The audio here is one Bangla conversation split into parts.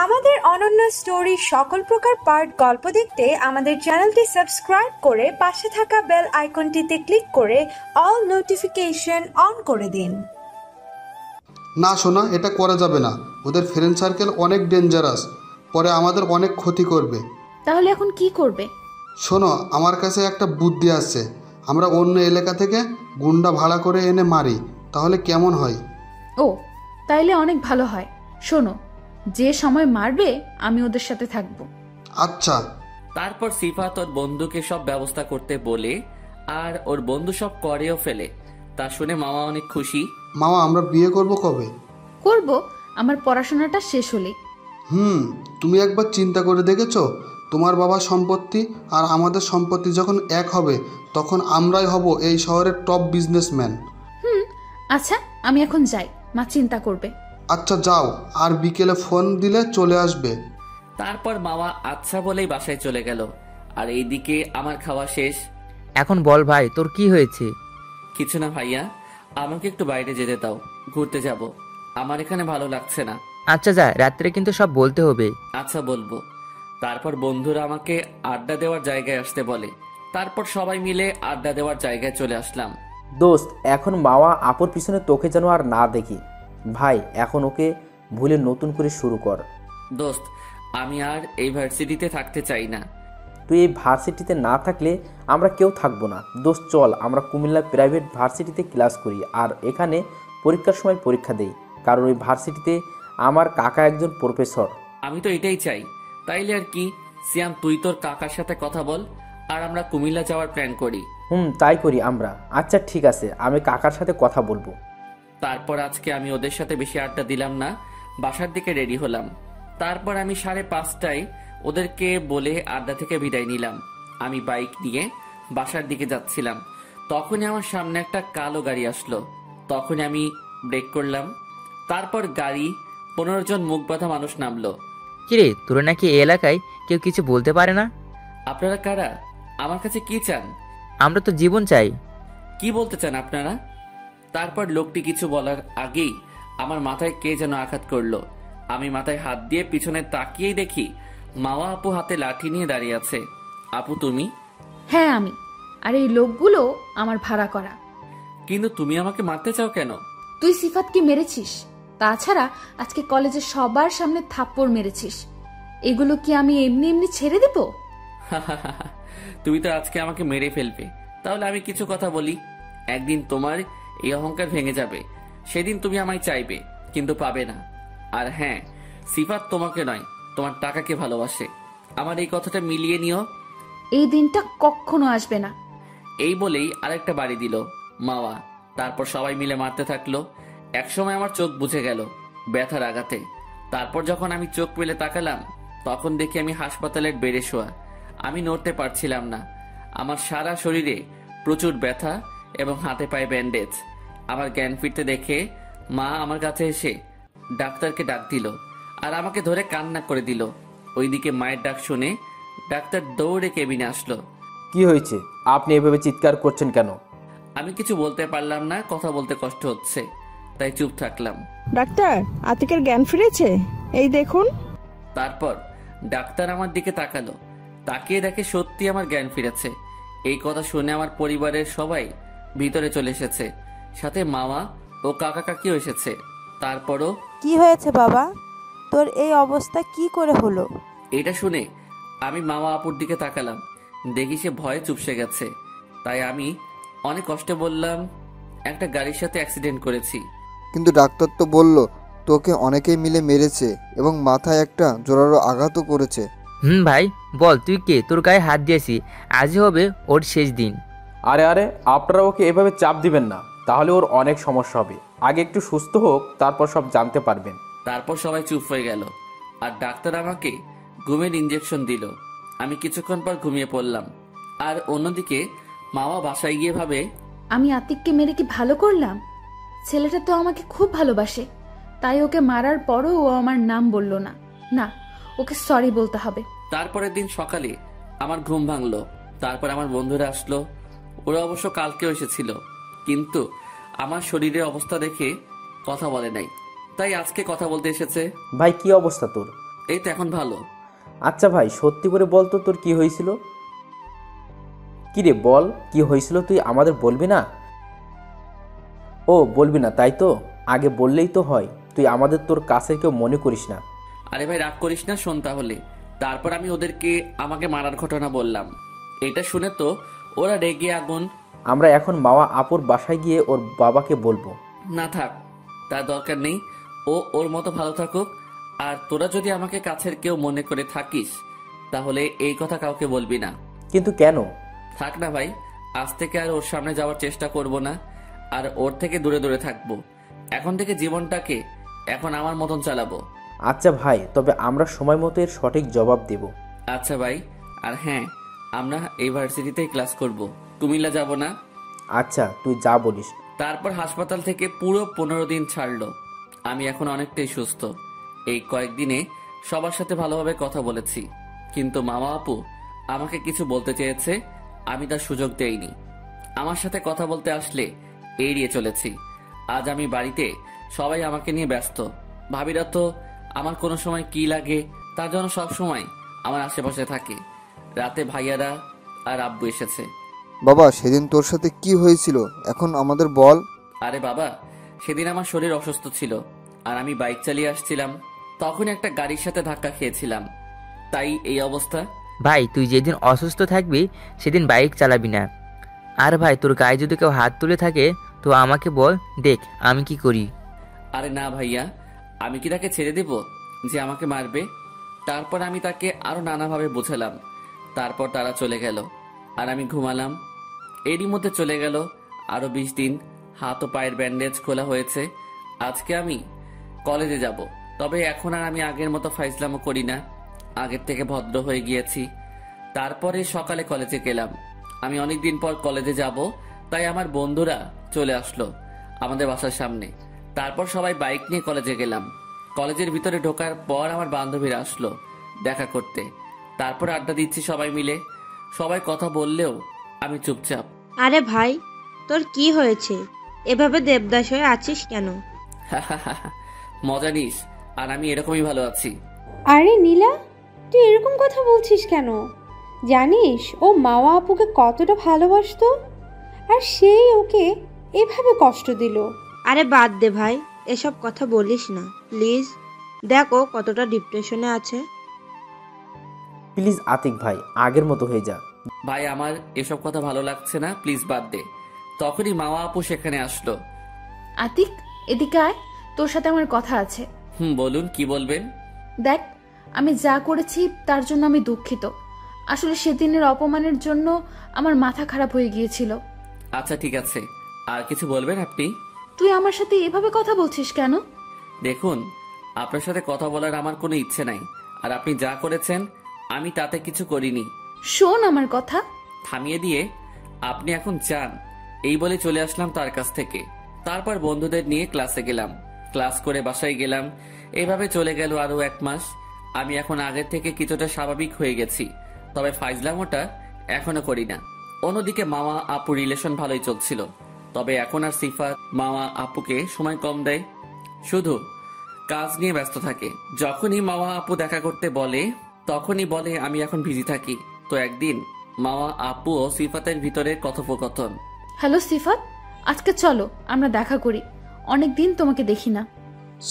আমাদের অনন্য স্টোরি সকল প্রকার পার্ট গল্প দেখতে আমাদের চ্যানেলটি সাবস্ক্রাইব করে পাশে থাকা বেল আইকনটিতে ক্লিক করে অল নোটিফিকেশন অন করে দিন। না সোনা, এটা করা যাবে না। ওদের ফ্রেন্ড সার্কেল অনেক ডেঞ্জারাস, পরে আমাদের অনেক ক্ষতি করবে। তাহলে এখন কি করবে? শোনো, আমার কাছে একটা বুদ্ধি আছে। আমরা অন্য এলাকা থেকে গুন্ডা ভাড়া করে এনে মারি, তাহলে কেমন হয়? ও, তাইলে অনেক ভালো হয়। শোনো, যে সময় মারবে আমি ওদের সাথে থাকবো। আচ্ছা। তারপর সিফাত ওর বন্ধুকে সব ব্যবস্থা করতে বলে, আর ওর বন্ধু সব করেও ফেলে। তা শুনে মামা অনেক খুশি। মামা, আমরা বিয়ে করব কবে? করব আমার পড়াশোনাটা শেষ হলে। তুমি একবার চিন্তা করে দেখেছো, তোমার বাবার সম্পত্তি আর আমাদের সম্পত্তি যখন এক হবে, তখন আমরাই হব এই শহরের টপ বিজনেসম্যান। আচ্ছা, আমি এখন যাই, মা চিন্তা করবে। আচ্ছা যাও, আর বিকেলে ফোন দিলে চলে আসবে। তারপর মামা আচ্ছা বলেই বাসায় চলে গেল। আর এইদিকে আমার খাওয়া শেষ। এখন বল ভাই, তোর কি হয়েছে? কিছু না ভাইয়া, আমাকে একটু বাইরে যেতে দাও, ঘুরতে যাব। আমার এখানে ভালো লাগছে না। আচ্ছা যা, রাত্রে কিন্তু সব বলতে হবে। আচ্ছা বলবো। তারপর বন্ধুরা আমাকে আড্ডা দেওয়ার জায়গায় আসতে বলে। তারপর সবাই মিলে আড্ডা দেওয়ার জায়গায় চলে আসলাম। দোস্ত, এখন মাওয়া আপুর পিছনে তোকে যেন আর না দেখি ভাই। এখন ওকে ভুলে নতুন করে শুরু কর। দোস্ত, আমি আর এই ভার্সিটিতে থাকতে চাই না। তুই এই ভার্সিটিতে না থাকলে আমরা কেউ থাকবো না। দোস্ত চল, আমরা কুমিল্লা প্রাইভেট ভার্সিটিতে ক্লাস করি আর এখানে পরীক্ষার সময় পরীক্ষা দেই, কারণ ওই ভার্সিটিতে আমার কাকা একজন প্রফেসর। আমি তো এটাই চাই। তাইলে আর কি, সিয়াম তুই তোর কাকার সাথে কথা বল, আর আমরা কুমিল্লা যাওয়ার প্ল্যান করি। তাই করি আমরা। আচ্ছা ঠিক আছে, আমি কাকার সাথে কথা বলবো। তারপর আজকে আমি ওদের সাথে বেশি আড্ডা দিলাম না, বাসার দিকে রেডি হলাম। তারপর আমি 5:30টায় ওদেরকে বলে আড্ডা থেকে বিদায় নিলাম। আমি বাইক নিয়ে বাসার দিকে যাচ্ছিলাম, তখনই আমার সামনে একটা কালো গাড়ি আসলো। তখন আমি ব্রেক করলাম। তারপর গাড়ি 15 জন মুখ বাঁধা মানুষ নামলো। কিরে, তোর নাকি এই এলাকায় কেউ কিছু বলতে পারে না? আপনারা কারা? আমার কাছে কি চান? আমরা তো জীবন চাই। কি বলতে চান আপনারা? তারপর লোকটি কিছু বলার আগেই আমার মাথায় কে যেন আঘাত করলো। আমি মাথায় হাত দিয়ে পিছনে তাকিয়েই দেখি মাওয়া আপু হাতে লাঠি নিয়ে দাঁড়িয়ে আছে। আপু তুমি? হ্যাঁ আমি। আর এই লোকগুলো আমার ভাড়া করা। কিন্তু তুমি আমাকে মারতে চাও কেন? তুই সিফাতকে মেরেছিস, তাছাড়া আজকে কলেজে সবার সামনে থাপ্পড় মেরেছিস। এগুলো কি আমি এমনি এমনি ছেড়ে দেব? তুমি তো আজকে আমাকে মেরে ফেলবে, তাহলে আমি কিছু কথা বলি। একদিন তোমার এই অহংকার ভেঙে যাবে, সেদিন তুমি আমায় চাইবে কিন্তু পাবে না। আর হ্যাঁ, সিফাত তোমাকে নয়, তোমার টাকাকে ভালোবাসে। আমার এই কথাটা মিলিয়ে নিও। এই দিনটা কখনো আসবে না। এই বলেই আরেকটা বাড়ি দিল মাওয়া। তারপর সবাই মিলে মারতে থাকলো। একসময় আমার চোখ বুঝে গেল ব্যথার আঘাতে। তারপর যখন আমি চোখ মেলে তাকালাম, তখন দেখি আমি হাসপাতালের বেডে শোয়া। আমি নড়তে পারছিলাম না। আমার সারা শরীরে প্রচুর ব্যথা এবং হাতে পায়ে ব্যান্ডেজ। আমার জ্ঞান ফিরতে দেখে মা আমার কাছে এসে ডাক্তারকে ডাক দিল আর আমাকে ধরে কান্না করে দিল। ওইদিকে মায়ের ডাক শুনে ডাক্তার দৌড়ে কেবিনে আসলো। কি হয়েছে? আপনি এভাবে চিৎকার করছেন কেন? আমি কিছু বলতে পারলাম না, কথা বলতে কষ্ট হচ্ছে, তাই চুপ থাকলাম। ডাক্তার, আতিকের জ্ঞান ফিরেছে, এই দেখুন। তারপর ডাক্তার আমার দিকে তাকালো, তাকিয়ে দেখে সত্যি আমার জ্ঞান ফিরেছে। এই কথা শুনে আমার পরিবারের সবাই ভিতরে চলে এসেছে, সাথে মামা ও কাকা কাকিও এসেছে। তারপরও কি হয়েছে বাবা, তোর এই অবস্থা কি করে হলো? এটা শুনে আমি মামা আপুর দিকে তাকালাম, দেখি সে ভয়ে চুপসে গেছে। তাই আমি অনেক কষ্টে বললাম, একটা গাড়ির সাথে অ্যাক্সিডেন্ট করেছি। কিন্তু ডাক্তার তো বলল তোকে অনেকেই মিলে মেরেছে এবং মাথায় একটা জোরালো আঘাতও করেছে। ভাই বল, তুই কে? তোর গায়ে হাত দিয়েছি, আজই হবে ওর শেষ দিন। আরে আপনারা ওকে এভাবে চাপ দিবেন না, তাহলে ওর অনেক সমস্যা হবে। আগে একটু সুস্থ হোক, তারপর সব জানতে পারবেন। তারপর সবাই চুপ হয়ে গেল আর ডাক্তার আমাকে ঘুমের ইঞ্জেকশন দিল। আমি কিছুক্ষণ পর ঘুমিয়ে পড়লাম। আর অন্যদিকে মামা বাসায় গিয়ে ভাবে, আমি আতিককে মেরে কি ভালো করলাম? ছেলেটা তো আমাকে খুব ভালোবাসে, তাই ওকে মারার পরও ও আমার নাম বলল না। না, ওকে সরি বলতে হবে। তারপরের দিন সকালে আমার ঘুম ভাঙলো। তারপর আমার বন্ধুরা আসলো। ওরা অবশ্য কালকেও এসেছিল, কিন্তু আমার শরীরের অবস্থা দেখে কথা বলে নাই, তাই আজকে কথা বলতে এসেছে। ভাই কি অবস্থা তোর? এই তো এখন ভালো। আচ্ছা ভাই, সত্যি করে বল তো তোর কি হয়েছিল? কি রে বল, কি হয়েছিল তুই আমাদের বলবি না? ও বলবি না তাই তো? আগে বললেই তো হয়। তুই আমাদের তোর কাছের কেউ মনে করিস না। আরে ভাই রাগ করিস না, শোন তাহলে। তারপর আমি ওদেরকে আমাকে মারার ঘটনা বললাম। এটা শুনে তো ওরা রেগে আগুন। আমরা এখন মাওয়া আপুর বাসায় গিয়ে ওর বাবাকে বলবো। না থাক, তার দরকার নেই। ও ওর মতো ভালো থাকুক। আর তোরা যদি আমাকে কাছের কেউ মনে করে থাকিস তাহলে এই কথা কাউকে বলবি না। কিন্তু কেন? থাক না ভাই, আজ থেকে আর ওর সামনে যাওয়ার চেষ্টা করব না, আর ওর থেকে দূরে দূরে থাকবো। এখন থেকে জীবনটাকে এখন আমার মতন চালাবো। আচ্ছা ভাই, তবে আমরা সময় মতো এর সঠিক জবাব দেব। আচ্ছা ভাই। আর হ্যাঁ, আমরা এই ভার্সিটিতেই ক্লাস করব, কুমিল্লা যাব না। আচ্ছা তুই যা বলিস। তারপর হাসপাতাল থেকে পুরো 15 দিন ছাড়লো। আমি এখন অনেকটাই সুস্থ। এই কয়েকদিনে সবার সাথে ভালোভাবে কথা বলেছি, কিন্তু মামা আপু আমাকে কিছু বলতে চেয়েছে, আমি তার সুযোগ দেইনি। আমার সাথে কথা বলতে আসলে এড়িয়ে চলেছি। আজ আমি বাড়িতে, সবাই আমাকে নিয়ে ব্যস্ত। ভাবিরা তো আমার কোনো সময় কি লাগে তার জন্য সব সময় আমার আশেপাশে থাকে। রাতে ভাইয়ারা আর আব্বু এসেছে। বাবা, সেদিন তোর সাথে কি হয়েছিল এখন আমাদের বল। আরে বাবা, সেদিন আমার শরীর অসুস্থ ছিল আর আমি বাইক চালিয়ে আসছিলাম, তখন একটা গাড়ির সাথে ধাক্কা খেয়েছিলাম, তাই এই অবস্থা। ভাই তুই যেদিন অসুস্থ থাকবি সেদিন বাইক চালাবি না। আর ভাই তোর গায়ে যদি কেউ হাত তুলে থাকে তো আমাকে বল, দেখ আমি কি করি। আরে না ভাইয়া, আমি কি তাকে ছেড়ে দেব যে আমাকে মারবে? তারপর আমি তাকে আরো নানাভাবে বোঝালাম। তারপর তারা চলে গেল আর আমি ঘুমালাম। এরই মধ্যে চলে গেল আরো 20 দিন। হাত ও পায়ের ব্যান্ডেজ খোলা হয়েছে। আজকে আমি কলেজে যাব, তবে এখন আর আমি আগের মতো ফাইজলামও করি না, আগের থেকে ভদ্র হয়ে গিয়েছি। তারপরে সকালে কলেজে গেলাম। আমি অনেকদিন পর কলেজে যাব, তাই আমার বন্ধুরা চলে আসলো আমাদের বাসার সামনে। তারপর সবাই বাইক নিয়ে কলেজে গেলাম। কলেজের ভিতরে ঢোকার পর আমার বান্ধবীরা আসলো দেখা করতে। তারপর আড্ডা দিচ্ছি সবাই মিলে। সবাই কথা বললেও আমি চুপচাপ। আরে ভাই, তোর কি হয়েছে? এভাবে দেবদাস হয়ে আছিস কেন? মজা নিস, আর আমি এরকমই ভালো আছি। আরে নীলা, তুই এরকম কথা বলছিস কেন? জানিস ও মাওয়া আপুকে কতটা ভালোবাসতো, আর সেই ওকে এভাবে কষ্ট দিল। আরে বাদ দে ভাই, এসব কথা বলিস না প্লিজ। দেখো কতটা ডিপ্রেশনে আছে। প্লিজ আতিক ভাই, আগের মতো হয়ে যা। ভাই আমার এসব কথা ভালো লাগছে না, প্লিজ বাদ দে। তখনই মাওয়া আপু সেখানে আসলো। আতিক, এদিকে আয়, তোর সাথে আমার কথা আছে। বলুন, কি বলবেন? দেখ, আমি যা করেছি তার জন্য আমি দুঃখিত। আসলে সেদিনের অপমানের জন্য আমার মাথা খারাপ হয়ে গিয়েছিল। আচ্ছা ঠিক আছে, আর কিছু বলবেন আপনি? তুই আমার সাথে এভাবে কথা বলছিস কেন? দেখুন, আপনার সাথে কথা বলার আমার কোনো ইচ্ছে নাই, আর আপনি যা করেছেন আমি তাতে কিছু করিনি। শোন আমার কথা। থামিয়ে দিয়ে আপনি এখন যান, এই বলে চলে আসলাম তার কাছ থেকে। তারপর বন্ধুদের নিয়ে ক্লাসে গেলাম, ক্লাস করে বাসায় গেলাম। এইভাবে চলে গেল আরো 1 মাস। আমি এখন আগের থেকে কিছুটা স্বাভাবিক হয়ে গেছি, তবে ফাইজলামোটা এখনো করি না। অন্যদিকে মামা আপু রিলেশন ভালোই চলছিল, তবে এখন আর সিফাত মামা আপুকে সময় কম দেয়, শুধু কাজ নিয়ে ব্যস্ত থাকে। যখনই মামা আপু দেখা করতে বলে তখনই বলে আমি এখন বিজি থাকি। তো একদিন মামা আপু ও সিফাতের ভিতরে কথোপকথন। হ্যালো সিফাত, আজকে চলো আমরা দেখা করি, অনেকদিন তোমাকে দেখি না।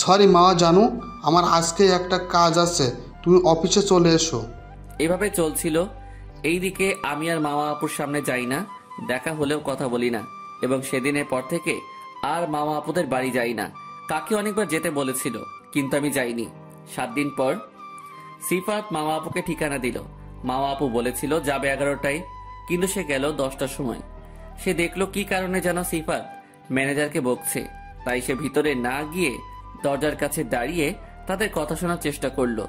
সরি মাওয়া জানু, আমার আজকে একটা কাজ আছে, তুমি অফিসে চলে এসো। এভাবে চলছিল। এইদিকে আমি আর মামা আপুর সামনে যাই না, দেখা হলেও কথা বলি না, এবং সেদিনের পর থেকে আর মামা আপুদের বাড়ি যাই না। কাকে অনেকবার যেতে বলেছিল কিন্তু আমি যাইনি। 7 দিন পর সিফাত মামা আপুকে ঠিকানা দিল। মামা আপু বলেছিল যাবে 11টায়, কিন্তু সে গেল 10টার সময়। সে দেখলো কি কারণে যেন সিফাত ম্যানেজারকে বকছে, তাই সে ভিতরে না গিয়ে দরজার কাছে দাঁড়িয়ে তাদের কথা শোনার চেষ্টা করলো।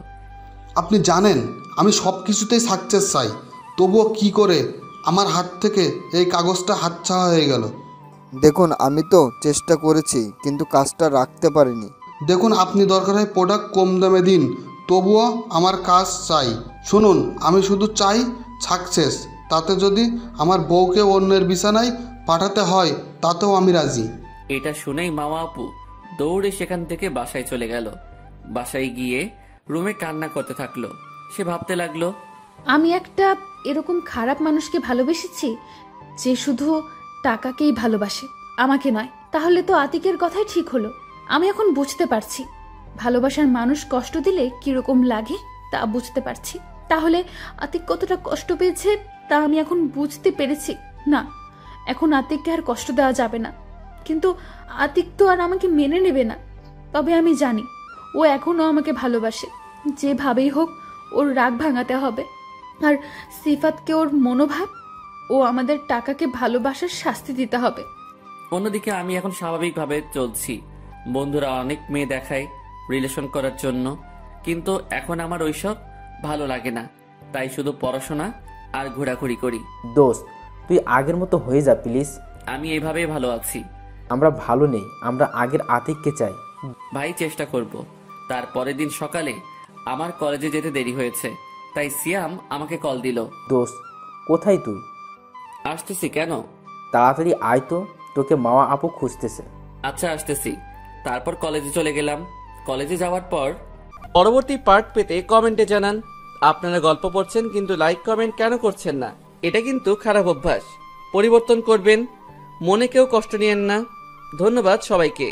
আপনি জানেন আমি সব কিছুতেই সাকসেস চাই, তবুও কি করে আমার হাত থেকে এই কাগজটা হাতছাড়া হয়ে গেল। দেখুন, আমি তো চেষ্টা করেছি কিন্তু কাজটা রাখতে পারিনি। দেখুন, আপনি দরকার হয় প্রোডাক্ট কম দামে দিন, তবুও আমার কাজ চাই। শুনুন, আমি শুধু চাই সাকসেস, তাতে যদি আমার বউকে অন্যের বিছানায় পাঠাতে হয় তাতেও আমি রাজি। এটা শুনেই মামা আপু দৌড়ে সেখান থেকে বাসায় চলে গেল। বাসায় গিয়ে রুমে কান্না করতে থাকলো। সে ভাবতে লাগলো, আমি একটা এরকম খারাপ মানুষকে ভালোবেসেছি যে শুধু টাকাকেই ভালোবাসে, আমাকে নয়। তাহলে তো আতিকের কথাই ঠিক হলো। আমি এখন বুঝতে পারছি ভালোবাসার মানুষ কষ্ট দিলে কিরকম লাগে, তা বুঝতে পারছি। তাহলে আতিক কতটা কষ্ট পেয়েছে তা আমি এখন বুঝতে পেরেছি। না, এখন আতিককে আর কষ্ট দেওয়া যাবে না। কিন্তু আতিক তো আর আমাকে মেনে নেবে না। তবে আমি জানি ও এখনো আমাকে ভালোবাসে। যেভাবেই হোক ওর রাগ ভাঙাতে হবে। আর সিফাতকে ওর মনোভাব ও আমাদের টাকাকে ভালোবাসার শাস্তি দিতে হবে। অন্যদিকে আমি এখন স্বাভাবিকভাবে চলছি। বন্ধুরা অনেক মেয়ে দেখায় রিলেশন করার জন্য, কিন্তু এখন আমার ওইসব ভালো লাগে না। তাই শুধু পড়াশোনা আর ঘোরাঘুরি করি। দোস্ত, তুই আগের মতো হয়ে যা প্লিজ। আমি এইভাবেই ভালো আছি। আমরা ভালো নেই, আমরা আগের আতিককে চাই। ভাই, চেষ্টা করব। তারপরের দিন সকালে আমার কলেজে যেতে দেরি হয়েছে, তাই সিয়াম আমাকে কল দিল। দোস্ত, কোথায় তুই? আসতেছি। কেন? তাড়াতাড়ি আয় তো, তোকে মাওয়া আপু খুঁজতেছে। আচ্ছা, আসতেছি। তারপর কলেজে চলে গেলাম। কলেজে যাওয়ার পর পরবর্তী পার্ট পেতে কমেন্টে জানান আপনারা গল্প পড়ছেন কিন্তু লাইক কমেন্ট কেন করছেন না। এটা কিন্তু খারাপ অভ্যাস, পরিবর্তন করবেন। মনে কেউ কষ্ট নিয়েন না। ধন্যবাদ সবাইকে।